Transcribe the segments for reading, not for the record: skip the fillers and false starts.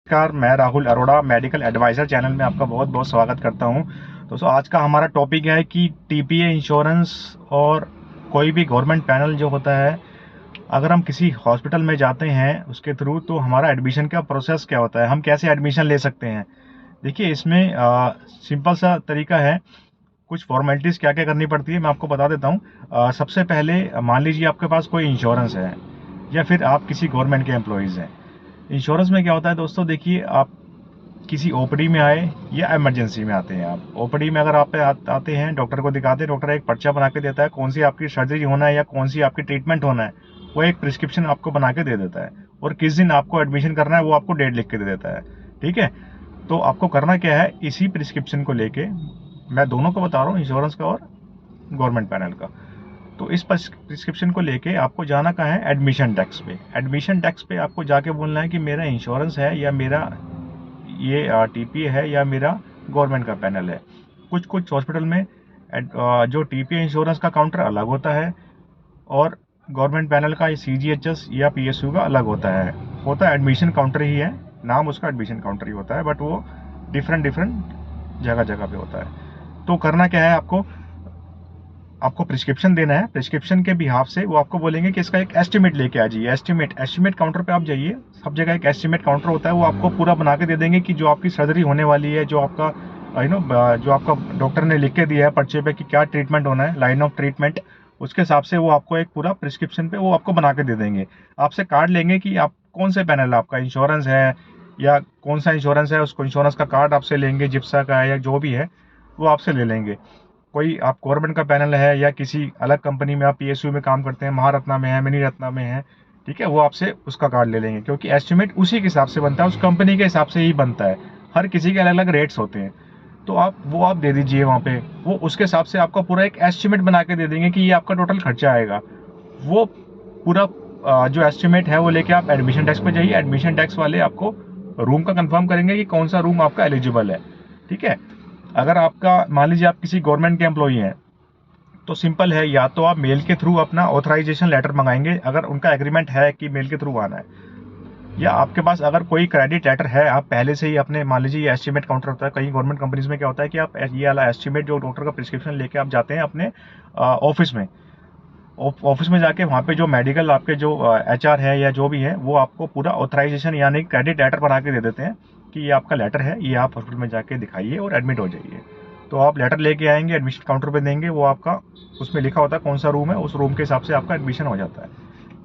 नमस्कार, मैं Rahul Arora medical adviser channel में आपका बहुत बहुत स्वागत करता हूं। दोस्तों, आज का हमारा टॉपिक है कि टीपीए इंश्योरेंस और कोई भी गवर्नमेंट पैनल जो होता है, अगर हम किसी हॉस्पिटल में जाते हैं उसके थ्रू, तो हमारा एडमिशन का प्रोसेस क्या होता है, हम कैसे एडमिशन ले सकते हैं। देखिए, इसमें सिंपल सा तरीका है। कुछ फॉर्मेलिटीज़ क्या क्या करनी पड़ती है मैं आपको बता देता हूँ। सबसे पहले मान लीजिए आपके पास कोई इंश्योरेंस है या फिर आप किसी गवर्नमेंट के एम्प्लॉयज़ हैं। इंश्योरेंस में क्या होता है दोस्तों, देखिए, आप किसी ओपीडी में आए या इमरजेंसी में आते हैं। आप ओपीडी में अगर आप आते हैं, डॉक्टर को दिखाते हैं, डॉक्टर एक पर्चा बना के देता है, कौन सी आपकी सर्जरी होना है या कौन सी आपकी ट्रीटमेंट होना है, वो एक प्रिस्क्रिप्शन आपको बना के दे देता है। और किस दिन आपको एडमिशन करना है वो आपको डेट लिख के दे देता है। ठीक है, तो आपको करना क्या है, इसी प्रिस्क्रिप्शन को लेके, मैं दोनों को बता रहा हूँ, इंश्योरेंस का और गवर्नमेंट पैनल का। तो इस प्रिस्क्रिप्शन को लेके आपको जाना कहाँ है, एडमिशन डेस्क पे। एडमिशन डेस्क पे आपको जाके बोलना है कि मेरा इंश्योरेंस है या मेरा ये टीपीए है या मेरा गवर्नमेंट का पैनल है। कुछ कुछ हॉस्पिटल में जो टीपीए इंश्योरेंस का काउंटर अलग होता है और गवर्नमेंट पैनल का सीजीएचएस या पीएसयू का अलग होता है एडमिशन काउंटर ही है। नाम उसका एडमिशन काउंटर ही होता है, बट वो डिफरेंट डिफरेंट जगह जगह पे होता है। तो करना क्या है, आपको प्रिस्क्रिप्शन देना है। प्रिस्क्रिप्शन के बिहाफ से वो आपको बोलेंगे कि इसका एक एस्टिमेट लेके आ जाइए। एस्टिमेट काउंटर पे आप जाइए, सब जगह एक एस्टिमेट काउंटर होता है, वो आपको पूरा बना के दे देंगे कि जो आपकी सर्जरी होने वाली है, जो आपका जो आपका डॉक्टर ने लिख के दिया है पर्चे पे कि क्या ट्रीटमेंट होना है, लाइन ऑफ ट्रीटमेंट, उसके हिसाब से वो आपको एक पूरा प्रिस्क्रिप्शन पे वो आपको बना के दे देंगे। आपसे कार्ड लेंगे कि आप कौन से पैनल, आपका इंश्योरेंस है या कौन सा इंश्योरेंस है, उसको इंश्योरेंस का कार्ड आपसे लेंगे, जिप्सा का है या जो भी है वो आपसे ले लेंगे। कोई आप गवर्नमेंट का पैनल है या किसी अलग कंपनी में आप पीएसयू में काम करते हैं, महारत्ना में है, मिनी रत्ना में है, ठीक है, वो आपसे उसका कार्ड ले लेंगे, क्योंकि एस्टिमेट उसी के हिसाब से बनता है, उस कंपनी के हिसाब से ही बनता है। हर किसी के अलग अलग रेट्स होते हैं। तो आप दे दीजिए वहाँ पे, वो उसके हिसाब से आपका पूरा एक एस्टिमेट बना के दे देंगे कि ये आपका टोटल खर्चा आएगा। वो पूरा जो एस्टिमेट है वो लेके आप एडमिशन डेस्क पे जाइए। एडमिशन डेस्क वाले आपको रूम का कंफर्म करेंगे कि कौन सा रूम आपका एलिजिबल है। ठीक है, अगर आपका मान लीजिए आप किसी गवर्नमेंट के एम्प्लॉई हैं, तो सिंपल है, या तो आप मेल के थ्रू अपना ऑथराइजेशन लेटर मंगाएंगे, अगर उनका एग्रीमेंट है कि मेल के थ्रू आना है, या आपके पास अगर कोई क्रेडिट लेटर है, आप पहले से ही अपने, मान लीजिए ये एस्टिमेट काउंटर होता है कहीं गवर्नमेंट कंपनीज में, क्या होता है कि आप ये वाला एस्टिमेट जो डॉक्टर का प्रिस्क्रिप्शन लेके आप जाते हैं अपने ऑफिस में, ऑफिस में जाके वहाँ पे जो मेडिकल आपके जो एचआर है या जो भी है, वो आपको पूरा ऑथराइजेशन यानी क्रेडिट लेटर बना के दे देते हैं कि ये आपका लेटर है, ये आप हॉस्पिटल में जाके दिखाइए और एडमिट हो जाइए। तो आप लेटर लेके आएंगे, एडमिशन काउंटर पे देंगे, वो आपका उसमें लिखा होता है कौन सा रूम है, उस रूम के हिसाब से आपका एडमिशन हो जाता है।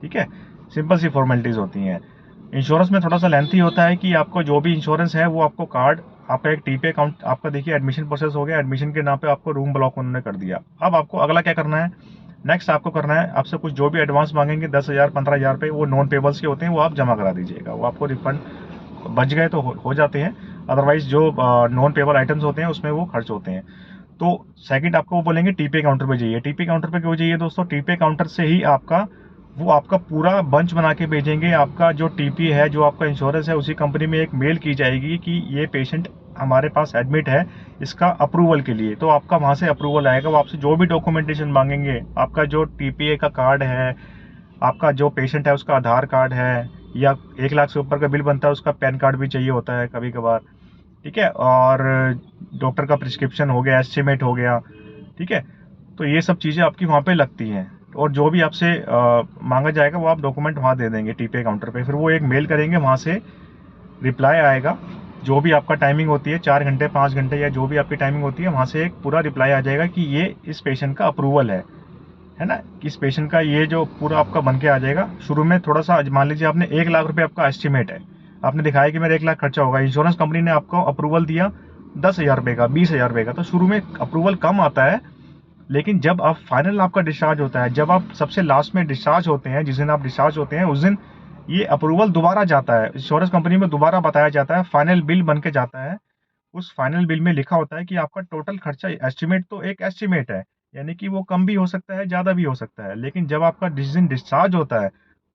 ठीक है, सिंपल सी फॉर्मेलिटीज़ होती हैं। इंश्योरेंस में थोड़ा सा लेंथी होता है कि आपको जो भी इंश्योरेंस है वो आपको कार्ड, आपका एक टीपे अकाउंट, आपका देखिए एडमिशन प्रोसेस हो गया, एडमिशन के नाम पे आपको रूम ब्लॉक उन्होंने कर दिया। अब आपको अगला क्या करना है, नेक्स्ट आपको करना है, आपसे कुछ जो भी एडवांस मांगेंगे 10,000 15,000 रुपये, वो नॉन पेबल्स के होते हैं, वो आप जमा करा दीजिएगा, वो आपको रिफंड बच गए तो हो जाते हैं। अदरवाइज जो नॉन पेबल आइटम्स होते हैं उसमें वो खर्च होते हैं। तो सेकंड आपको वो बोलेंगे टीपे काउंटर पे जाइए। टीपे काउंटर पे क्यों जाइए दोस्तों, टीपे काउंटर से ही आपका पूरा बंच बना के भेजेंगे। आपका जो टीपी है, जो आपका इंश्योरेंस है, उसी कंपनी में एक मेल की जाएगी कि ये पेशेंट हमारे पास एडमिट है, इसका अप्रूवल के लिए। तो आपका वहाँ से अप्रूवल आएगा, वो आपसे जो भी डॉक्यूमेंटेशन मांगेंगे, आपका जो टीपीए का कार्ड है, आपका जो पेशेंट है उसका आधार कार्ड है, या 1 लाख से ऊपर का बिल बनता है उसका पैन कार्ड भी चाहिए होता है कभी कभार। ठीक है, और डॉक्टर का प्रिस्क्रिप्शन हो गया, एस्टिमेट हो गया। ठीक है, तो ये सब चीज़ें आपकी वहाँ पे लगती हैं, और जो भी आपसे मांगा जाएगा वो आप डॉक्यूमेंट वहाँ दे देंगे टीपे काउंटर पे। फिर वो एक मेल करेंगे, वहाँ से रिप्लाई आएगा, जो भी आपका टाइमिंग होती है, 4 घंटे 5 घंटे या जो भी आपकी टाइमिंग होती है, वहाँ से एक पूरा रिप्लाई आ जाएगा कि ये इस पेशेंट का अप्रूवल है ना, कि इस पेशेंट का ये जो पूरा आपका बन के आ जाएगा। शुरू में थोड़ा सा, मान लीजिए आपने 1 लाख रुपये आपका एस्टिमेट है, आपने दिखाया कि मेरा 1 लाख खर्चा होगा, इंश्योरेंस कंपनी ने आपको अप्रूवल दिया 10,000 रुपये का, 20,000 रुपये का, तो शुरू में अप्रूवल कम आता है। लेकिन जब आप फाइनल आपका डिस्चार्ज होता है, जब आप सबसे लास्ट में डिस्चार्ज होते हैं, जिस दिन आप डिस्चार्ज होते हैं उस दिन ये अप्रूवल दोबारा जाता है इंश्योरेंस कंपनी में, दोबारा बताया जाता है, फाइनल बिल बन के जाता है। उस फाइनल बिल में लिखा होता है कि आपका टोटल खर्चा, एस्टिमेट तो एक एस्टिमेट है, यानी कि वो कम भी हो सकता है, ज़्यादा भी हो सकता है, लेकिन जब आपका जिस दिन डिस्चार्ज होता है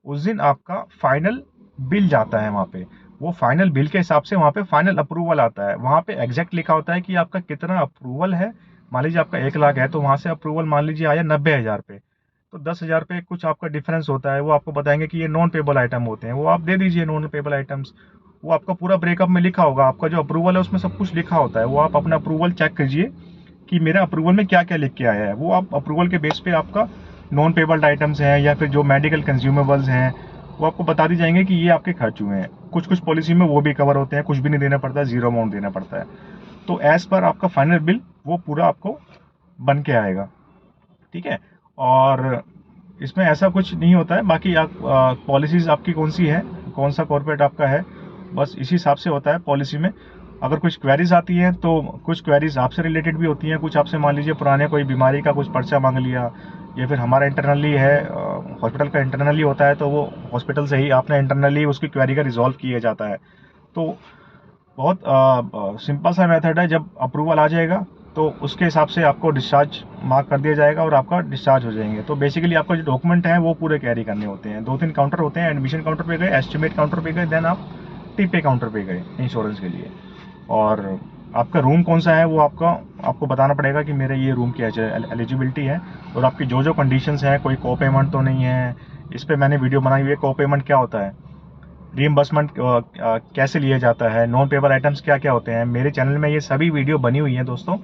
उस दिन आपका फाइनल बिल जाता है वहाँ पे। वो फाइनल बिल के हिसाब से वहाँ पे फाइनल अप्रूवल आता है, वहाँ पे एग्जैक्ट लिखा होता है कि आपका कितना अप्रूवल है। मान लीजिए आपका 1 लाख है, तो वहाँ से अप्रूवल मान लीजिए आया 90,000 पे, तो 10,000 पे कुछ आपका डिफरेंस होता है, वो आपको बताएंगे कि ये नॉन पेबल आइटम होते हैं, वो आप दे दीजिए नॉन पेबल आइटम्स। वो आपका पूरा ब्रेकअप में लिखा होगा, आपका जो अप्रूवल है उसमें सब कुछ लिखा होता है। वो आप अपना अप्रूवल चेक कीजिए कि मेरा अप्रूवल में क्या क्या लिख के आया है। वो आप अप्रूवल के बेस पे आपका नॉन पेबल्ड आइटम्स हैं या फिर जो मेडिकल कंज्यूमेबल्स हैं वो आपको बता दी जाएंगे कि ये आपके खर्च हुए हैं। कुछ कुछ पॉलिसी में वो भी कवर होते हैं, कुछ भी नहीं देना पड़ता, जीरो अमाउंट देना पड़ता है। तो एज पर आपका फाइनल बिल वो पूरा आपको बन के आएगा, ठीक है। और इसमें ऐसा कुछ नहीं होता है। बाकी आप पॉलिसीज आपकी कौन सी है, कौन सा कॉर्पोरेट आपका है, बस इसी हिसाब से होता है पॉलिसी में। अगर कुछ क्वेरीज आती हैं तो कुछ क्वेरीज आपसे रिलेटेड भी होती हैं, कुछ आपसे मान लीजिए पुराने कोई बीमारी का कुछ पर्चा मांग लिया, या फिर हमारा इंटरनली है, हॉस्पिटल का इंटरनली होता है, तो वो हॉस्पिटल से ही आपने इंटरनली उसकी क्वेरी का रिजॉल्व किया जाता है। तो बहुत सिंपल सा मेथड है। जब अप्रूवल आ जाएगा तो उसके हिसाब से आपको डिस्चार्ज मार्क कर दिया जाएगा और आपका डिस्चार्ज हो जाएंगे। तो बेसिकली आपका जो डॉक्यूमेंट है वो पूरे कैरी करने होते हैं। 2-3 काउंटर होते हैं, एडमिशन काउंटर पे गए, एस्टिमेट काउंटर पे गए, देन आप टीपे काउंटर पे गए इंश्योरेंस के लिए। और आपका रूम कौन सा है वो आपको बताना पड़ेगा कि मेरे ये रूम की एलिजिबिलिटी है, और आपकी जो जो कंडीशंस हैं, कोई को पेमेंट तो नहीं है। इस पर मैंने वीडियो बनाई हुई है, को पेमेंट क्या होता है, रीइंबर्समेंट कैसे लिया जाता है, नॉन पेपर आइटम्स क्या क्या होते हैं। मेरे चैनल में ये सभी वीडियो बनी हुई हैं दोस्तों,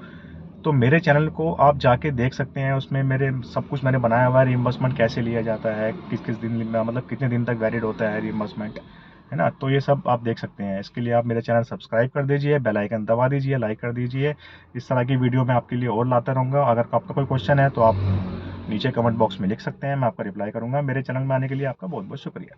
तो मेरे चैनल को आप जाके देख सकते हैं। उसमें मेरे सब कुछ मैंने बनाया हुआ है, रीइंबर्समेंट कैसे लिया जाता है, किस किस दिन में, मतलब कितने दिन तक वैलिड होता है रीइंबर्समेंट, है ना। तो ये सब आप देख सकते हैं। इसके लिए आप मेरे चैनल सब्सक्राइब कर दीजिए, बेल आइकन दबा दीजिए, लाइक कर दीजिए। इस तरह की वीडियो मैं आपके लिए और लाता रहूँगा। अगर आपका कोई क्वेश्चन है तो आप नीचे कमेंट बॉक्स में लिख सकते हैं, मैं आपका रिप्लाई करूँगा। मेरे चैनल में आने के लिए आपका बहुत बहुत शुक्रिया।